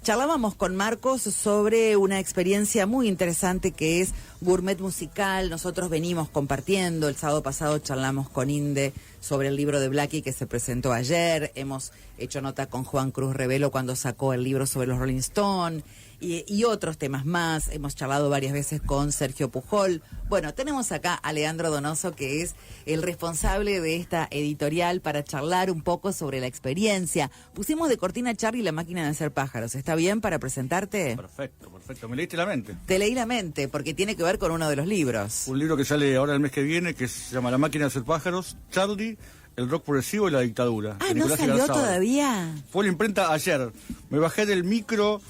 Charlábamos con Marcos sobre una experiencia muy interesante que es Gourmet Musical. Nosotros venimos compartiendo, el sábado pasado charlamos con Inde sobre el libro de Blackie que se presentó ayer. Hemos hecho nota con Juan Cruz Revelo cuando sacó el libro sobre los Rolling Stones y otros temas más. Hemos charlado varias veces con Sergio Pujol. Bueno, tenemos acá a Leandro Donoso, que es el responsable de esta editorial, para charlar un poco sobre la experiencia. Pusimos de cortina Charlie La máquina de hacer pájaros. ¿Está bien para presentarte? Perfecto, perfecto. Me leíste la mente. Te leí la mente, porque tiene que ver con uno de los libros. Un libro que sale ahora el mes que viene, que se llama La máquina de hacer pájaros, Charlie, el rock progresivo y la dictadura. Ah, ¿no salió todavía? Fue la imprenta ayer. Me bajé del micro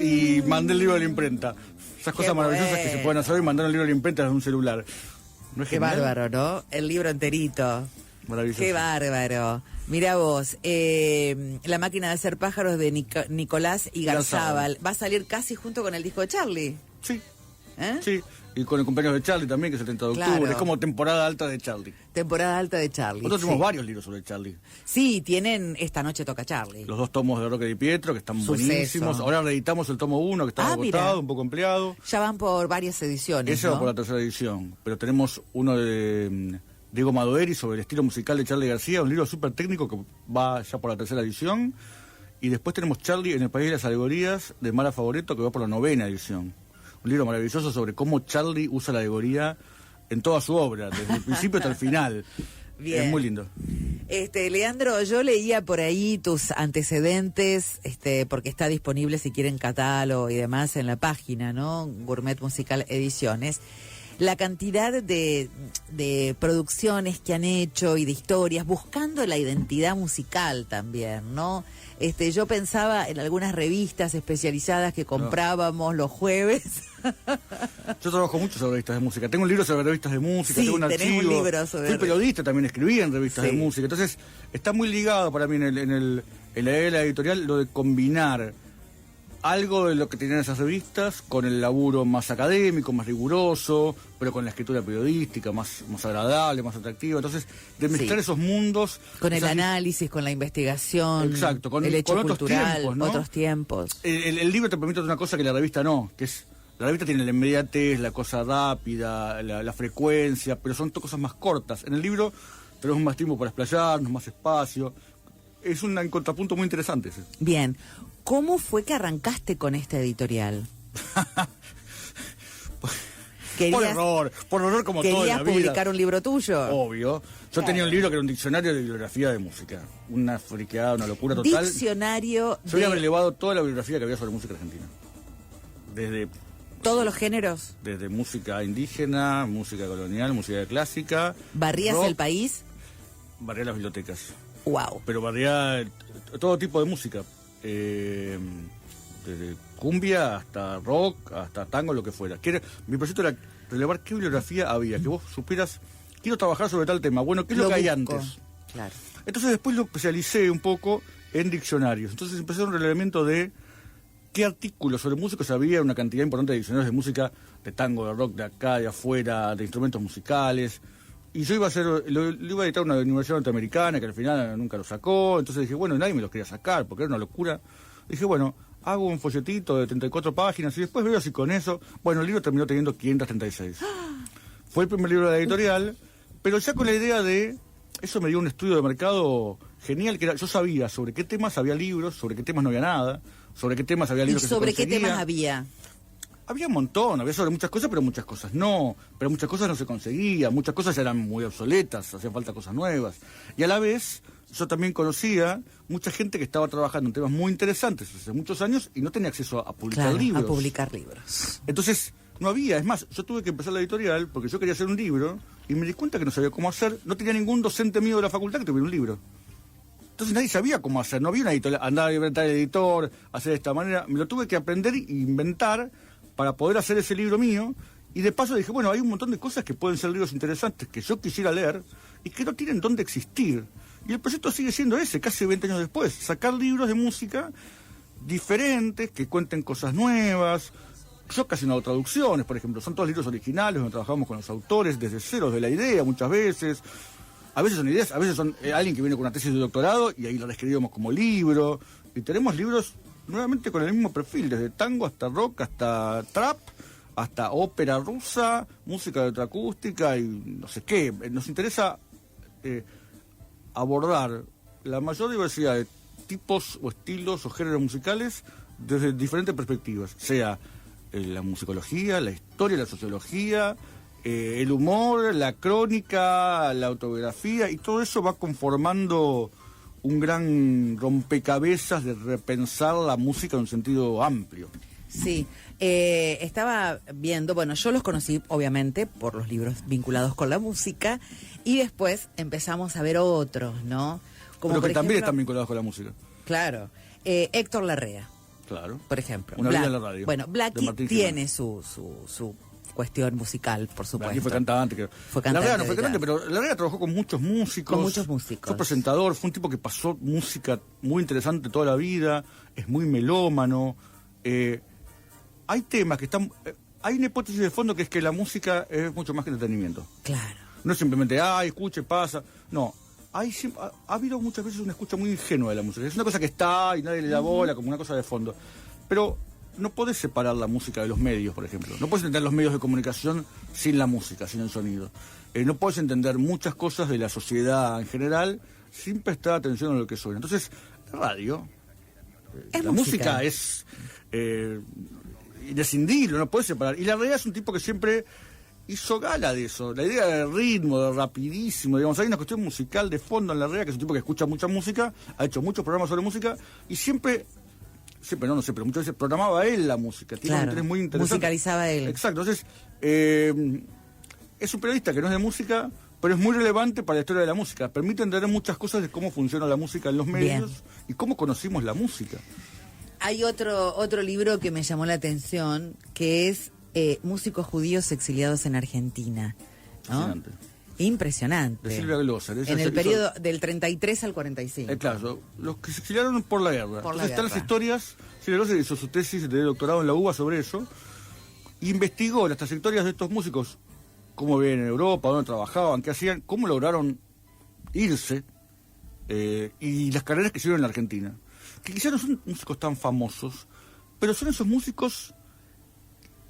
y mandé el libro a la imprenta. Esas cosas maravillosas que se pueden hacer y mandar un libro a la imprenta desde un celular. ¿No es Qué genial? bárbaro, ¿no? El libro enterito. Maravilloso. Qué bárbaro. Mira vos, La máquina de hacer pájaros de Nicolás Igarzábal. Va a salir casi junto con el disco de Charlie. Sí. ¿Eh? Sí. Y con el cumpleaños de Charlie también, que es el 30 de octubre. Claro. Es como temporada alta de Charlie. Temporada alta de Charlie. Nosotros sí. tenemos varios libros sobre Charlie. Sí, tienen Esta noche toca Charlie. Los 2 tomos de Roque Di Pietro, que están Suceso. buenísimos. Ahora reeditamos el tomo 1, que estaba agotado, mira. un poco empleado. Ya van por varias ediciones, Ese ¿no? va por la 3ª edición. Pero tenemos uno de Diego Madoeri sobre el estilo musical de Charlie García, un libro súper técnico que va ya por la 3ª edición. Y después tenemos Charlie en el País de las Alegorías, de Mara Favoreto, que va por la 9ª edición. Un libro maravilloso sobre cómo Charlie usa la alegoría en toda su obra, desde el principio hasta el final. Bien. Es muy lindo. Leandro, yo leía por ahí tus antecedentes, porque está disponible si quieren catálogo y demás en la página, ¿no? Gourmet Musical Ediciones. La cantidad de producciones que han hecho y de historias, buscando la identidad musical también, ¿no? Yo pensaba en algunas revistas especializadas que comprábamos los jueves. Yo trabajo mucho sobre revistas de música. Tengo un libro sobre revistas de música, Sí, tengo un tenés archivo. un libro sobre Fui periodista, también escribí en revistas de música. Entonces, está muy ligado para mí en la idea de la editorial lo de combinar algo de lo que tenían esas revistas con el laburo más académico, más riguroso, pero con la escritura periodística más agradable, más atractiva. Entonces, de mezclar esos mundos. Con el análisis, con la investigación. Exacto, con el hecho con otros cultural, tiempos, ¿no? otros tiempos. El libro te permite una cosa que la revista no, que es... La revista tiene la inmediatez, la cosa rápida, la frecuencia, pero son cosas más cortas. En el libro tenemos más tiempo para explayarnos, más espacio. Es un contrapunto muy interesante ese. Bien. ¿Cómo fue que arrancaste con esta editorial? Por error como todo en la vida. ¿Querías publicar un libro tuyo? Obvio. Yo tenía un libro que era un diccionario de bibliografía de música. Una friqueada, una locura total. Diccionario Yo había relevado toda la bibliografía que había sobre música argentina. Desde... ¿Todos los géneros? Desde música indígena, música colonial, música clásica. ¿Barrías rock, el país? Barría las bibliotecas. Wow. Pero barría todo tipo de música. Desde cumbia hasta rock, hasta tango, lo que fuera. Mi proyecto era relevar qué bibliografía había, que vos supieras, quiero trabajar sobre tal tema. Bueno, ¿qué es lo que hay antes? Claro. Entonces después lo especialicé un poco en diccionarios. Entonces empecé un relevamiento de qué artículos sobre músicos había, una cantidad importante de diccionarios de música, de tango, de rock, de acá, de afuera, de instrumentos musicales. Y yo iba a hacer, lo iba a editar una universidad norteamericana, que al final nunca lo sacó. Entonces dije, bueno, nadie me los quería sacar, porque era una locura. Dije, bueno, hago un folletito de 34 páginas y después veo si con eso... Bueno, el libro terminó teniendo 536. Fue el primer libro de la editorial, pero ya con la idea de... Eso me dio un estudio de mercado genial, que era, yo sabía sobre qué temas había libros, sobre qué temas no había nada, sobre qué temas había libros ¿Y que se sobre qué conseguían. temas había? Había un montón, había sobre muchas cosas, pero muchas cosas no. Pero muchas cosas no se conseguían, muchas cosas ya eran muy obsoletas, hacían falta cosas nuevas. Y a la vez, yo también conocía mucha gente que estaba trabajando en temas muy interesantes hace muchos años y no tenía acceso a publicar libros. A publicar libros. Entonces, no había. Es más, yo tuve que empezar la editorial porque yo quería hacer un libro y me di cuenta que no sabía cómo hacer. No tenía ningún docente mío de la facultad que tuviera un libro. Entonces nadie sabía cómo hacer. No había una editorial, andar a inventar el editor, hacer de esta manera. Me lo tuve que aprender e inventar para poder hacer ese libro mío. Y de paso dije, bueno, hay un montón de cosas que pueden ser libros interesantes que yo quisiera leer y que no tienen dónde existir. Y el proyecto sigue siendo ese, casi 20 años después. Sacar libros de música diferentes, que cuenten cosas nuevas. Yo casi no hago traducciones, por ejemplo. Son todos libros originales donde trabajamos con los autores desde cero, de la idea muchas veces. A veces son ideas, a veces son alguien que viene con una tesis de doctorado y ahí la reescribimos como libro. Y tenemos libros nuevamente con el mismo perfil, desde tango hasta rock, hasta trap, hasta ópera rusa, música electroacústica y no sé qué. Nos interesa abordar la mayor diversidad de tipos o estilos o géneros musicales desde diferentes perspectivas, sea la musicología, la historia, la sociología, el humor, la crónica, la autobiografía, y todo eso va conformando un gran rompecabezas de repensar la música en un sentido amplio. Sí, estaba viendo, bueno, yo los conocí obviamente por los libros vinculados con la música y después empezamos a ver otros, ¿no? Como pero que también están vinculados con la música. Claro, Héctor Larrea. Claro. Por ejemplo. Una vida en la radio. Bueno, Blackie tiene su cuestión musical, por supuesto. Blackie fue cantante. Larrea no fue cantante, pero Larrea trabajó con muchos músicos. Con muchos músicos. Fue presentador, fue un tipo que pasó música muy interesante toda la vida, es muy melómano. Hay temas que están... hay una hipótesis de fondo que es que la música es mucho más que entretenimiento. Claro. No es simplemente, escuche, pasa. No. Ha habido muchas veces una escucha muy ingenua de la música. Es una cosa que está y nadie le da bola, como una cosa de fondo. Pero no podés separar la música de los medios, por ejemplo. No podés entender los medios de comunicación sin la música, sin el sonido. No podés entender muchas cosas de la sociedad en general sin prestar atención a lo que suena. Entonces, la radio, la música es indescindible, no podés separar. Y la realidad es un tipo que siempre hizo gala de eso, la idea del ritmo, del rapidísimo, digamos, hay una cuestión musical de fondo en la realidad, que es un tipo que escucha mucha música, ha hecho muchos programas sobre música, y siempre no sé, pero muchas veces programaba él la música, tiene un interés muy interesante. Musicalizaba él. Exacto, entonces, es un periodista que no es de música, pero es muy relevante para la historia de la música, permite entender muchas cosas de cómo funciona la música en los medios y cómo conocimos la música. Hay otro libro que me llamó la atención, que es Músicos judíos exiliados en Argentina, ¿no? Impresionante. De Silvia Glosser. En el periodo del 33 al 45. Claro, los que se exiliaron por la guerra. Entonces están las historias. Silvia Glosser hizo su tesis de doctorado en la UBA sobre eso. Investigó las trayectorias de estos músicos, cómo vivían en Europa, dónde trabajaban, qué hacían, cómo lograron irse, y las carreras que hicieron en la Argentina. Que quizás no son músicos tan famosos, pero son esos músicos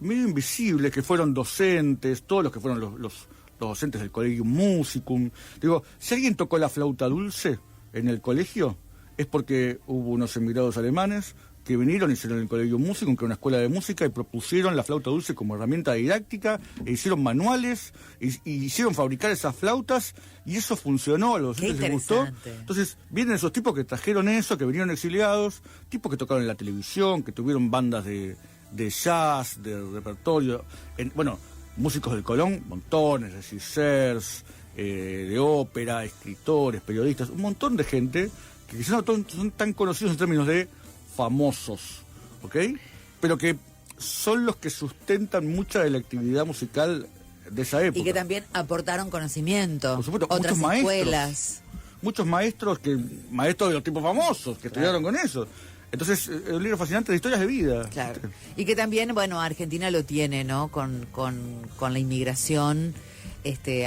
medio invisibles, que fueron docentes, todos los que fueron los docentes del Collegium Musicum. Digo, si alguien tocó la flauta dulce en el colegio, es porque hubo unos emigrados alemanes que vinieron y hicieron el Collegium Musicum, que era una escuela de música, y propusieron la flauta dulce como herramienta didáctica, e hicieron manuales, y hicieron fabricar esas flautas, y eso funcionó, a los docentes les gustó. Entonces, vienen esos tipos que trajeron eso, que vinieron exiliados, tipos que tocaron en la televisión, que tuvieron bandas de jazz, de repertorio, músicos del Colón, montones, de Circers, de ópera, escritores, periodistas, un montón de gente que quizás no son tan conocidos en términos de famosos, ¿ok? Pero que son los que sustentan mucha de la actividad musical de esa época. Y que también aportaron conocimiento. Por supuesto, otras muchos escuelas. Muchos maestros de los tipos famosos, que estudiaron con eso. Entonces, es un libro fascinante de historias de vida. Claro. Y que también, Argentina lo tiene, ¿no? Con la inmigración.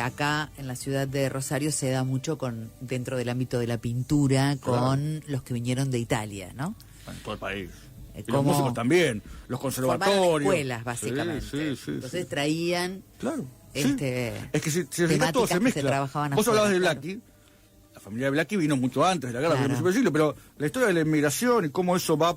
Acá en la ciudad de Rosario se da mucho dentro del ámbito de la pintura con los que vinieron de Italia, ¿no? En todo el país. Y los músicos también, los conservatorios. Escuelas, básicamente. Sí. Entonces traían... Claro. Es que si todo se mezcla. Vos hablabas de Blackie. La familia de Blackie vino mucho antes de la guerra, del siglo, pero la historia de la inmigración y cómo eso va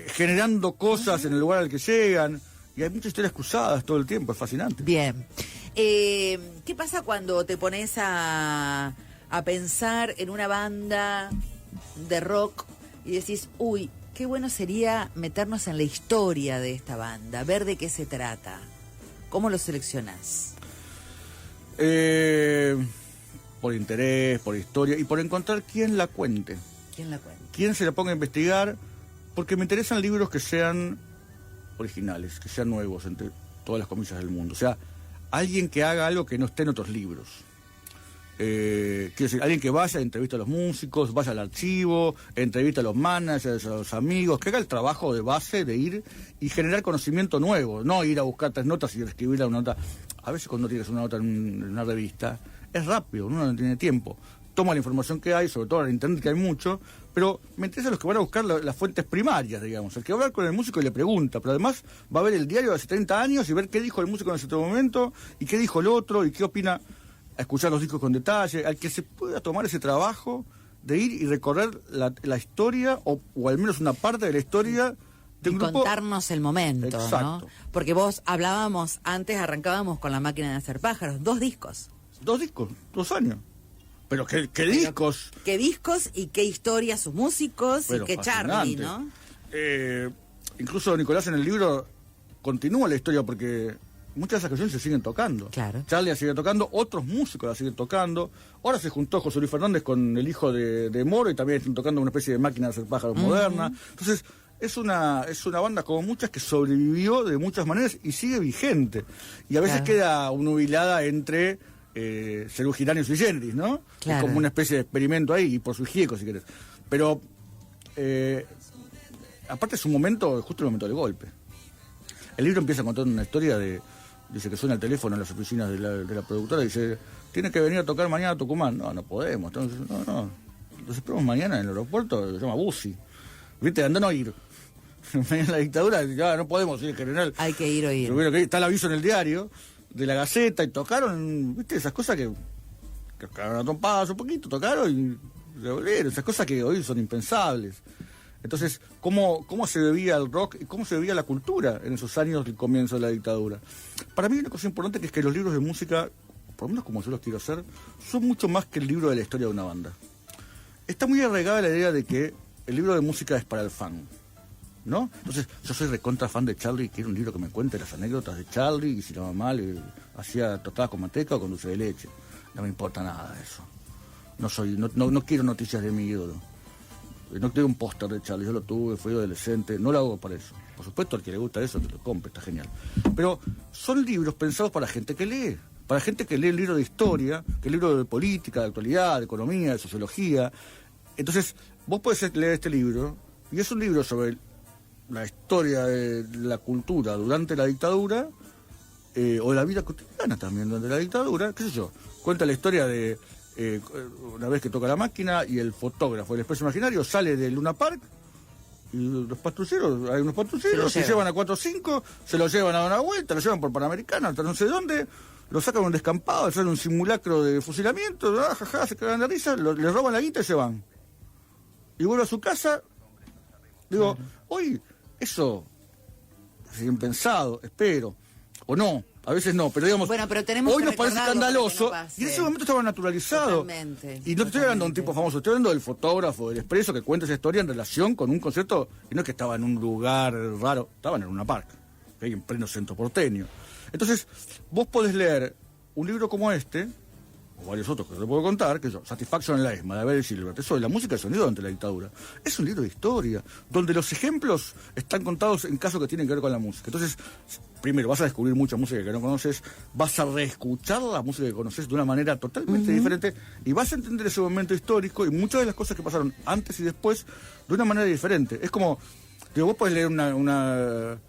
generando cosas en el lugar al que llegan, y hay muchas historias cruzadas todo el tiempo, es fascinante. Bien. ¿Qué pasa cuando te pones a pensar en una banda de rock y decís, uy, qué bueno sería meternos en la historia de esta banda, ver de qué se trata? ¿Cómo lo seleccionás? Por interés, por historia y por encontrar quién la cuente. ¿Quién se la ponga a investigar? Porque me interesan libros que sean originales, que sean nuevos, entre todas las comillas del mundo. O sea, alguien que haga algo que no esté en otros libros. Quiero decir, alguien que vaya, entrevista a los músicos, vaya al archivo, entrevista a los managers, a los amigos, que haga el trabajo de base de ir y generar conocimiento nuevo, no ir a buscar 3 notas y escribir una nota. A veces cuando tienes una nota en una revista, es rápido, uno no tiene tiempo. tomo la información que hay, sobre todo en internet que hay mucho, pero me interesan los que van a buscar las fuentes primarias, digamos. El que va a hablar con el músico y le pregunta, pero además va a ver el diario de hace 30 años y ver qué dijo el músico en ese momento y qué dijo el otro y qué opina, a escuchar los discos con detalle, al que se pueda tomar ese trabajo de ir y recorrer la historia, o al menos una parte de la historia de un y grupo. Contarnos el momento, Exacto. ¿no? Porque vos hablábamos, antes arrancábamos con La máquina de hacer pájaros, 2 discos. 2 discos, 2 años. Pero qué discos. Qué discos y qué historia sus músicos Pero y qué fascinante. Charly, ¿no? Incluso Nicolás en el libro continúa la historia porque muchas de esas canciones se siguen tocando. Claro. Charly la sigue tocando, otros músicos la siguen tocando. Ahora se juntó José Luis Fernández con el hijo de Moro y también están tocando una especie de máquina de hacer pájaros moderna. Entonces, es una banda como muchas que sobrevivió de muchas maneras y sigue vigente. Y a veces queda nubilada entre Serú Girán y Sui Generis, ¿no? Claro. Es como una especie de experimento ahí, y por sus giecos, si querés. Pero, aparte es un momento, justo el momento del golpe. El libro empieza contando una historia dice que suena el teléfono en las oficinas de la productora y dice, tiene que venir a tocar mañana a Tucumán. No podemos. Entonces, no. Los esperamos mañana en el aeropuerto, se llama Bussi. ¿Viste? Anda a no ir. En la dictadura, ya no podemos ir, general. Hay que ir o ir. Pero está el aviso en el diario de la Gaceta y tocaron, ¿viste? Esas cosas que cagaron a trompadas un poquito, tocaron y se volvieron. Esas cosas que hoy son impensables. Entonces, ¿cómo se bebía el rock y cómo se bebía la cultura en esos años del comienzo de la dictadura? Para mí una cosa importante que es que los libros de música, por lo menos como yo los quiero hacer, son mucho más que el libro de la historia de una banda. Está muy arraigada la idea de que el libro de música es para el fan, ¿no? Entonces, yo soy recontra fan de Charly, quiero un libro que me cuente las anécdotas de Charly y si la mamá le hacía tostadas con manteca o con dulce de leche. No me importa nada de eso. No quiero noticias de mi ídolo. No tengo un póster de Charly, yo lo tuve, fui adolescente, no lo hago para eso. Por supuesto, al que le gusta eso, que lo compre, está genial. Pero son libros pensados para gente que lee. Para gente que lee el libro de historia, que el libro de política, de actualidad, de economía, de sociología. Entonces, vos podés leer este libro, y es un libro sobre la historia de la cultura durante la dictadura, o de la vida cotidiana también durante la dictadura, qué sé yo. Cuenta la historia de una vez que toca la máquina y el fotógrafo, el expreso imaginario, sale de Luna Park y los patrulleros, hay unos patrulleros, se llevan a 4 o 5, se los llevan a dar una vuelta, lo llevan por Panamericana, hasta no sé dónde, lo sacan a un descampado, hacen un simulacro de fusilamiento, se cagan de risa, les roban la guita y se van. Y vuelve a su casa. Digo, hoy eso es impensado, espero, o no, a veces no, pero digamos, bueno, pero tenemos hoy que nos parece escandaloso, no y en ese momento estaba naturalizado. Totalmente, y no te estoy hablando de un tipo famoso, estoy hablando del fotógrafo, del expreso que cuenta esa historia en relación con un concierto, y no es que estaba en un lugar raro, estaban en una park, que hay en pleno centro porteño. Entonces, vos podés leer un libro como este, o varios otros que te puedo contar, que es Satisfaction en la ESMA, de Abel Silbert, eso de la música de sonido ante la dictadura. Es un libro de historia, donde los ejemplos están contados en casos que tienen que ver con la música. Entonces, primero, vas a descubrir mucha música que no conoces, vas a reescuchar la música que conoces de una manera totalmente diferente, y vas a entender ese momento histórico y muchas de las cosas que pasaron antes y después de una manera diferente. Es como, digo, vos podés leer una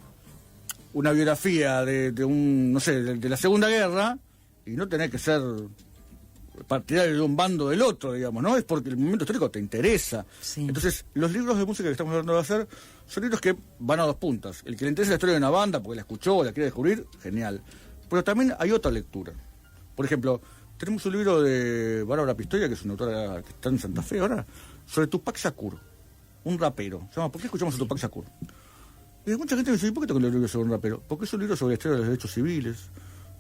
biografía de un, no sé, de la Segunda Guerra, y no tenés que ser partidario de un bando del otro, digamos, ¿no? Es porque el momento histórico te interesa. Sí. Entonces, los libros de música que estamos hablando de hacer son libros que van a 2 puntas. El que le interesa la historia de una banda porque la escuchó o la quiere descubrir, genial. Pero también hay otra lectura. Por ejemplo, tenemos un libro de Bárbara Pistoia, que es una autora que está en Santa Fe ahora, sobre Tupac Shakur, un rapero. Se llama ¿Por qué escuchamos a Tupac Shakur? Y mucha gente me dice, ¿por qué tengo que leer un libro sobre un rapero? Porque es un libro sobre la historia de los derechos civiles,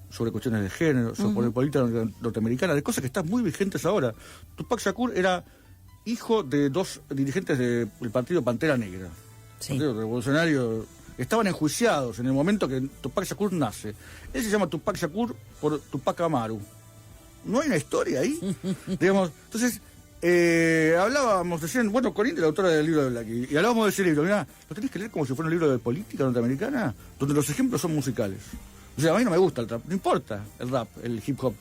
sobre cuestiones de género, sobre política norteamericana, de cosas que están muy vigentes ahora. Tupac Shakur era hijo de 2 dirigentes del partido Pantera Negra, partido revolucionario. Estaban enjuiciados en el momento que Tupac Shakur nace. Él se llama Tupac Shakur por Tupac Amaru. ¿No hay una historia ahí? Digamos, entonces, hablábamos, decían, bueno, Corinne, la autora del libro de Blackie, y hablábamos de ese libro, mirá, lo tenés que leer como si fuera un libro de política norteamericana, donde los ejemplos son musicales. O sea, a mí no me gusta el rap, no importa el rap, el hip hop.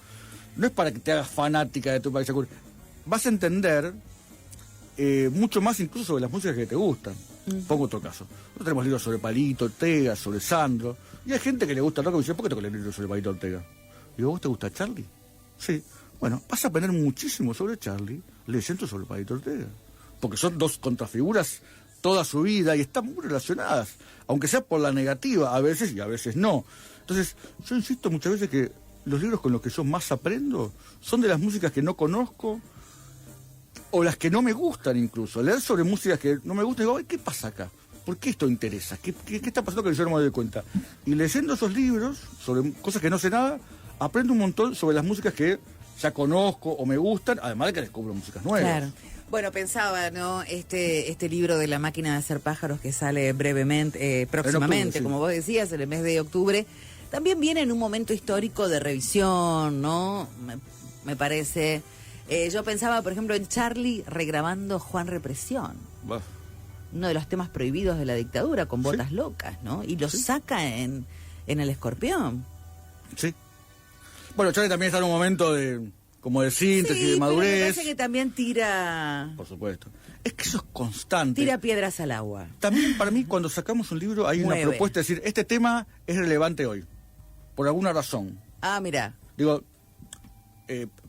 No es para que te hagas fanática de Tupac Shakur. Vas a entender mucho más incluso sobre las músicas que te gustan. Pongo otro caso. Nosotros tenemos libros sobre Palito Ortega, sobre Sandro. Y hay gente que le gusta el rock y me dice, ¿por qué tengo que leer libros sobre Palito Ortega? Digo, ¿vos te gusta Charly? Sí. Bueno, vas a aprender muchísimo sobre Charlie leyendo sobre Palito Ortega. Porque son dos contrafiguras toda su vida y están muy relacionadas, aunque sea por la negativa a veces y a veces no. Entonces, yo insisto muchas veces que los libros con los que yo más aprendo son de las músicas que no conozco o las que no me gustan incluso. Leer sobre músicas que no me gustan, digo, ¿qué pasa acá? ¿Por qué esto interesa? ¿Qué está pasando que yo no me doy cuenta? Y leyendo esos libros sobre cosas que no sé nada, aprendo un montón sobre las músicas que ya conozco o me gustan, además de que descubro músicas nuevas. Claro. Bueno, pensaba, ¿no? Este libro de La máquina de hacer pájaros que sale brevemente, próximamente, octubre, sí. como vos decías, en el mes de octubre, también viene en un momento histórico de revisión, ¿no? Me parece. Yo pensaba, por ejemplo, en Charlie regrabando Juan Represión. Bah. Uno de los temas prohibidos de la dictadura, con botas ¿Sí? locas, ¿no? Y lo ¿Sí? saca en El Escorpión. Sí. Bueno, Charlie también está en un momento de como de síntesis, Sí, de madurez. pero me parece que también tira Por supuesto. Es que eso es constante. piedras al agua. También para mí cuando sacamos un libro hay Mueve. una propuesta de decir, este tema es relevante hoy, por alguna razón. Ah, mira. Digo,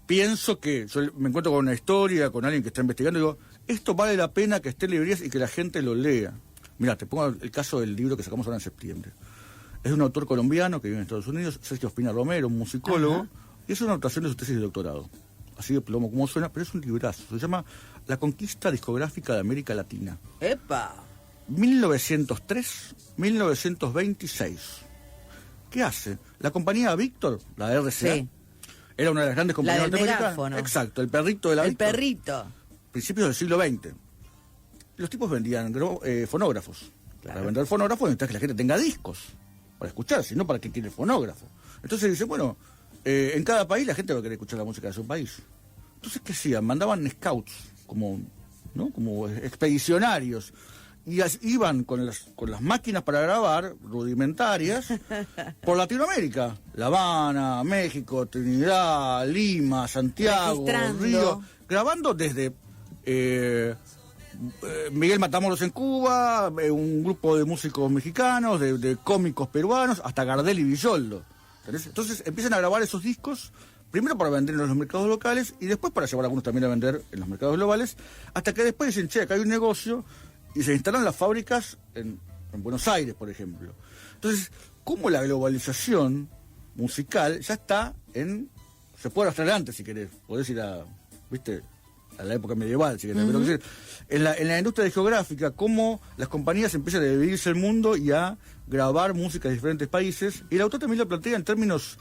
pienso que yo me encuentro con una historia, con alguien que está investigando, digo, esto vale la pena que esté en librerías y que la gente lo lea. Mira, te pongo el caso del libro que sacamos ahora en septiembre. Es de un autor colombiano que vive en Estados Unidos, Sergio Espina Romero, un musicólogo, Ajá. y es una anotación de su tesis de doctorado. Así de plomo como suena, pero es un librazo. Se llama La conquista discográfica de América Latina. ¡Epa! 1903-1926. ¿Qué hace? La compañía Víctor, la de RCA, Sí. era una de las grandes compañías del norteamericanas. megáfono. Exacto, el perrito de la El Víctor. perrito. Principios del siglo XX. Los tipos vendían fonógrafos. Claro. Para vender fonógrafos necesitas que la gente tenga discos para escuchar, si no, ¿para qué quiere el fonógrafo? Entonces dice, bueno, en cada país la gente va a querer escuchar la música de su país. Entonces, ¿qué hacían? Mandaban scouts, como expedicionarios, y iban con las máquinas para grabar, rudimentarias, por Latinoamérica. La Habana, México, Trinidad, Lima, Santiago, Registrando. Río, grabando desde Miguel Matamoros en Cuba, un grupo de músicos mexicanos, de cómicos peruanos, hasta Gardel y Villoldo. ¿Entendés? Entonces empiezan a grabar esos discos, primero para vender en los mercados locales y después para llevar algunos también a vender en los mercados globales, hasta que después dicen, che, acá hay un negocio, y se instalan las fábricas en Buenos Aires, por ejemplo. Entonces, ¿cómo la globalización musical ya está se puede arrastrar antes si querés, podés ir a la época medieval, si querés, pero es decir, en la industria discográfica, cómo las compañías empiezan a dividirse el mundo y a grabar música de diferentes países, y el autor también lo plantea en términos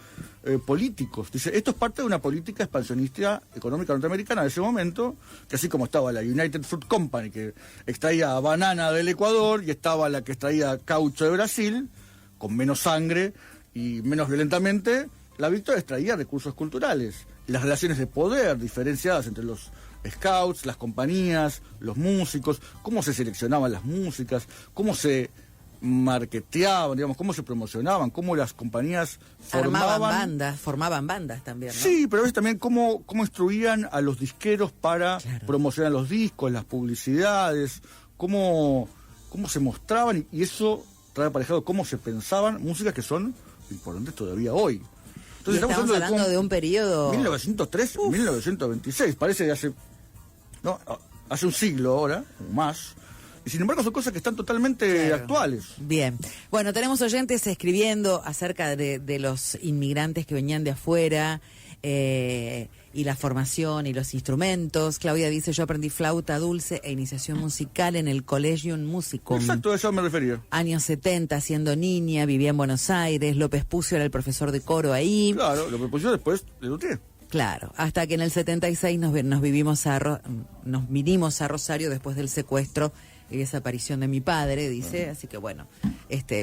políticos. Dice, esto es parte de una política expansionista económica norteamericana de ese momento, que así como estaba la United Fruit Company, que extraía banana del Ecuador, y estaba la que extraía caucho de Brasil, con menos sangre y menos violentamente, la Víctor extraía recursos culturales. Y las relaciones de poder diferenciadas entre los scouts, las compañías, los músicos, cómo se seleccionaban las músicas, cómo se marketeaban, digamos, cómo se promocionaban, cómo las compañías Formaban bandas también, ¿no? Sí, pero a veces también cómo instruían a los disqueros para Claro. promocionar los discos, las publicidades, cómo se mostraban, y eso trae aparejado cómo se pensaban músicas que son importantes todavía hoy. Y estamos hablando de un periodo... 1903, 1926, parece de hace un siglo ahora, o más, y sin embargo son cosas que están totalmente Claro. actuales. Bien. Bueno, tenemos oyentes escribiendo acerca de los inmigrantes que venían de afuera y la formación y los instrumentos. Claudia dice, yo aprendí flauta dulce e iniciación musical en el Collegium Musicum. Exacto, a eso me refería. Años 70, siendo niña, vivía en Buenos Aires. López Pucio era el profesor de coro ahí. Claro, lo propuso después de Luthier. Claro, hasta que en el 76 nos vinimos a Rosario después del secuestro y desaparición de mi padre, dice. Así que bueno,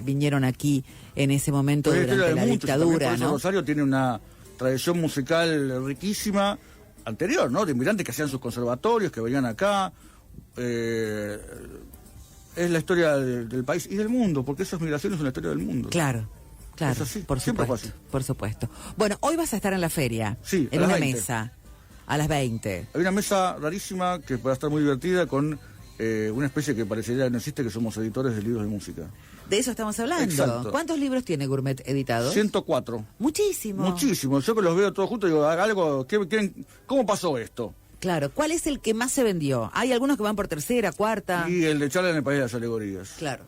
vinieron aquí en ese momento Pues durante la muchos, también dictadura, por eso ¿no? Rosario tiene una tradición musical riquísima, anterior, ¿no? De inmigrantes que hacían sus conservatorios, que venían acá. Es la historia del país y del mundo, porque esas migraciones son la historia del mundo. Claro, Es así, por siempre fue supuesto, así. por supuesto. Bueno, hoy vas a estar en la feria, Sí, a en las una 20. mesa, a las 20. Hay una mesa rarísima que va a estar muy divertida con una especie que parecería que no existe, que somos editores de libros de música. De eso estamos hablando. Exacto. ¿Cuántos libros tiene Gourmet editados? 104. Muchísimo. Muchísimo. Yo que los veo todos juntos digo, haga algo, ¿cómo pasó esto? Claro. ¿Cuál es el que más se vendió? Hay algunos que van por tercera, cuarta. Y el de Charla en el País de las Alegorías. Claro.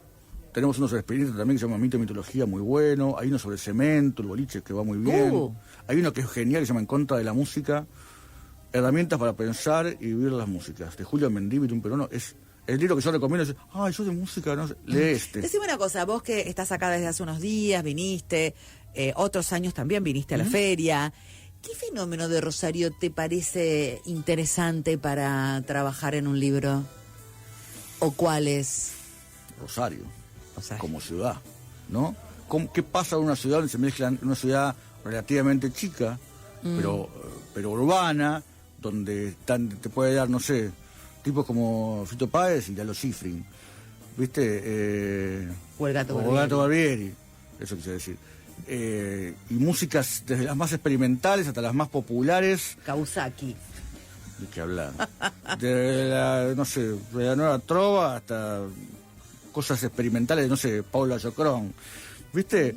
Tenemos unos sobre experiencias también que se llama Mito y Mitología, muy bueno. Hay uno sobre cemento, el boliche, que va muy bien. Hay uno que es genial, que se llama En Contra de la Música. Herramientas para pensar y vivir las músicas. De Julio Mendívil, un peruano. Es el libro que yo recomiendo. Yo de música, no sé. Lee este. Decime una cosa, vos que estás acá desde hace unos días, viniste, otros años también viniste a la feria. ¿Qué fenómeno de Rosario te parece interesante para trabajar en un libro? ¿O cuál es? Rosario, como ciudad, ¿no? ¿Qué pasa en una ciudad donde se mezclan, una ciudad relativamente chica, pero urbana, donde te puede dar, no sé, tipos como Fito Páez y Lalo Schifrin, ¿viste? O el Gato Barbieri, eso quise decir. Y músicas desde las más experimentales hasta las más populares. Kawasaki. ¿De qué hablar? De la nueva trova hasta cosas experimentales, no sé, Paula Jocrón. ¿Viste?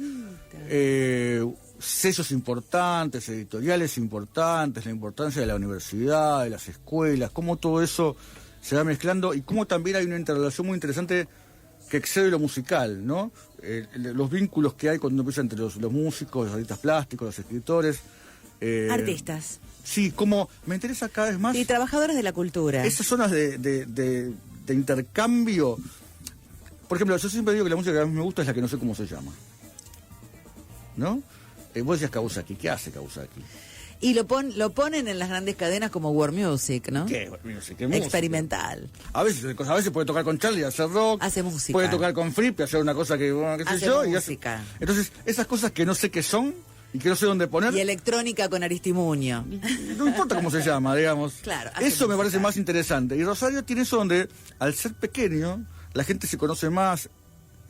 Sellos importantes, editoriales importantes, la importancia de la universidad, de las escuelas, cómo todo eso se va mezclando y cómo también hay una interrelación muy interesante que excede lo musical, ¿no? Los vínculos que hay cuando empieza entre los músicos, los artistas plásticos, los escritores. Artistas. Sí, como me interesa cada vez más. Y trabajadores de la cultura. Esas zonas de intercambio. Por ejemplo, yo siempre digo que la música que a mí me gusta es la que no sé cómo se llama. ¿No? Vos decías Kawasaki, ¿qué hace Kawasaki? Y lo ponen en las grandes cadenas como World Music, ¿no? ¿Qué World Music? ¿Qué experimental. A veces puede tocar con Charlie y hacer rock. Hace música. Puede tocar con Fripp y hacer una cosa que, qué sé yo. Música. Entonces, esas cosas que no sé qué son y que no sé dónde poner. Y electrónica con Aristimuño. No importa cómo se llama, digamos. Claro. Eso me parece más interesante. Y Rosario tiene eso donde, al ser pequeño, la gente se conoce más,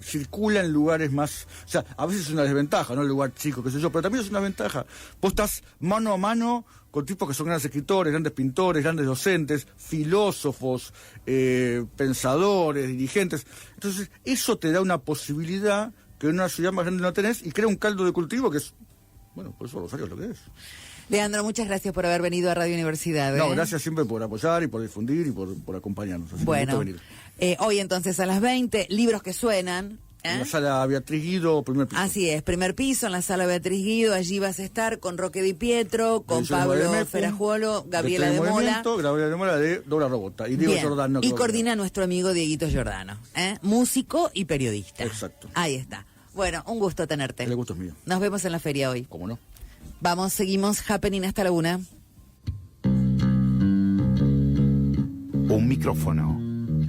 circula en lugares más... O sea, a veces es una desventaja, ¿no? El lugar chico, qué sé yo, pero también es una ventaja. Vos estás mano a mano con tipos que son grandes escritores, grandes pintores, grandes docentes, filósofos, pensadores, dirigentes. Entonces, eso te da una posibilidad que en una ciudad más grande no tenés y crea un caldo de cultivo que es... Bueno, por eso Rosario es lo que es. Leandro, muchas gracias por haber venido a Radio Universidad. No, gracias siempre por apoyar y por difundir y por acompañarnos. Así bueno, hoy entonces a las 20, libros que suenan. En la sala Beatriz Guido, primer piso. Así es, primer piso en la sala Beatriz Guido. Allí vas a estar con Roque Di Pietro, con Pablo Ferajuolo, Gabriela de Mola. Gabriela de Mola de Dora Robota y Diego Giordano. Y coordina nuestro amigo Dieguito Giordano, músico y periodista. Exacto. Ahí está. Bueno, un gusto tenerte. El gusto es mío. Nos vemos en la feria hoy. ¿Cómo no? Vamos, seguimos Happening hasta la 1. Un micrófono,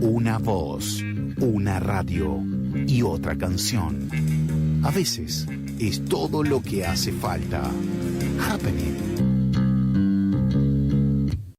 una voz, una radio y otra canción. A veces es todo lo que hace falta. Happening